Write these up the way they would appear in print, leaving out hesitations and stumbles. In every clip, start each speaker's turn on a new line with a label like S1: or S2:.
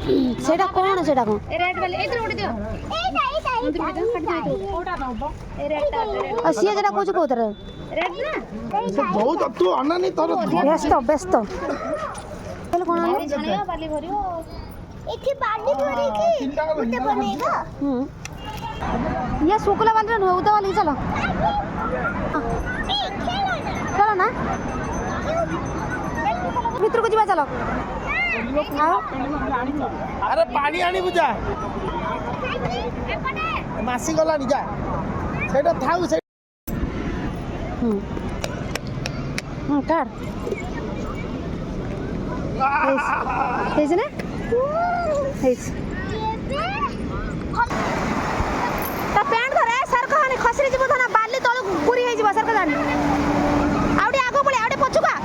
S1: सेटा कौन सेटा कौन
S2: रेड वाले इधर उड़ दियो
S1: और सी जेटा कुछ को उधर
S2: रेड ना
S3: बहुत तू अना नहीं तोर
S1: व्यस्त व्यस्त चल कौन
S2: बाली छानियो बाली भरियो
S4: एठी बाली भरी की उते बनेगा
S1: ये सुकला वाले न उदा वाली चलो चलो ना मित्र को जीवा चलो
S3: अरे पानी आनी बुझा मासी गला नि जा सेटा थाउ से
S1: कार हेज ना हेज ता पैंट धरे सर कहानी खसरी जीव धना बाली तळ पुरी हे जीव सर का जानी आउडी आगो बोले आउडी पछुका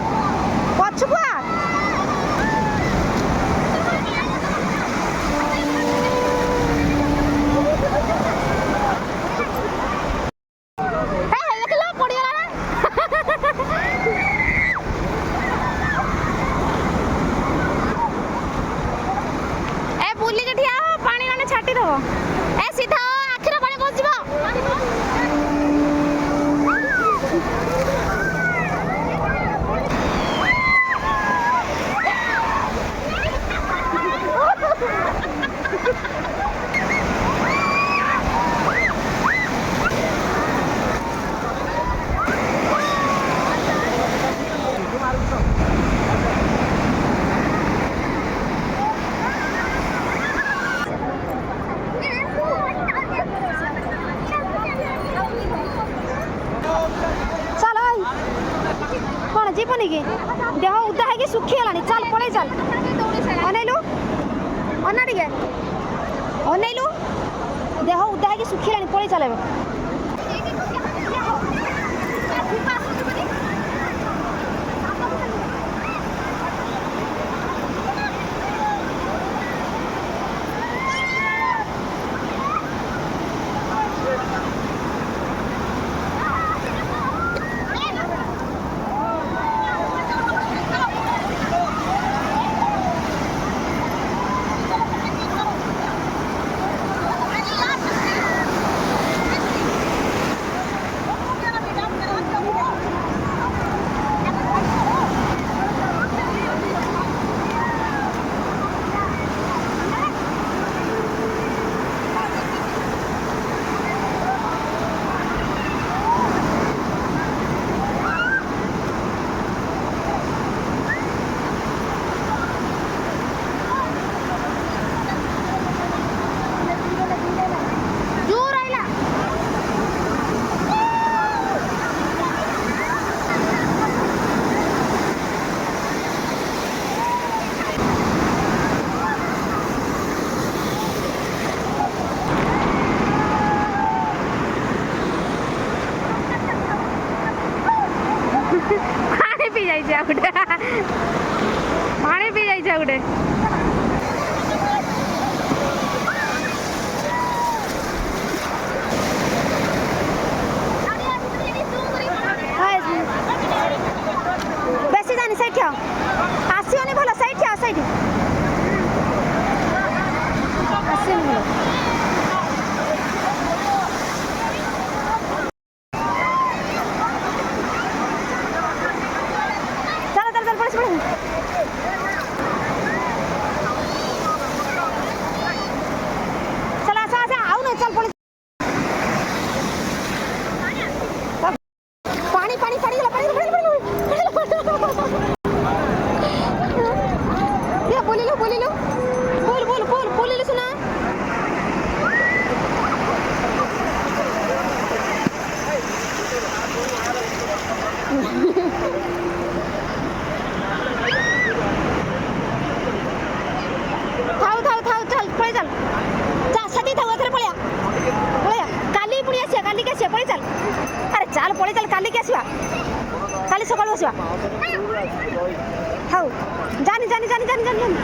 S1: जीवनी की देह उदा है कि सुखी गलानी चल पड़े चल अनैलु अना टिके अनैलु देह उदा है कि सुखी गलानी पड़े चल पानी पी जाई गुटे पानी पी जाई गुटे बेसी जानी सैठ आसियोनी भल सैठ सैठ आसियोनी भल चाल पड़े चल काली के आसवा काली सकाळ आसवा हाउ जानी जानी जानी जानी जानी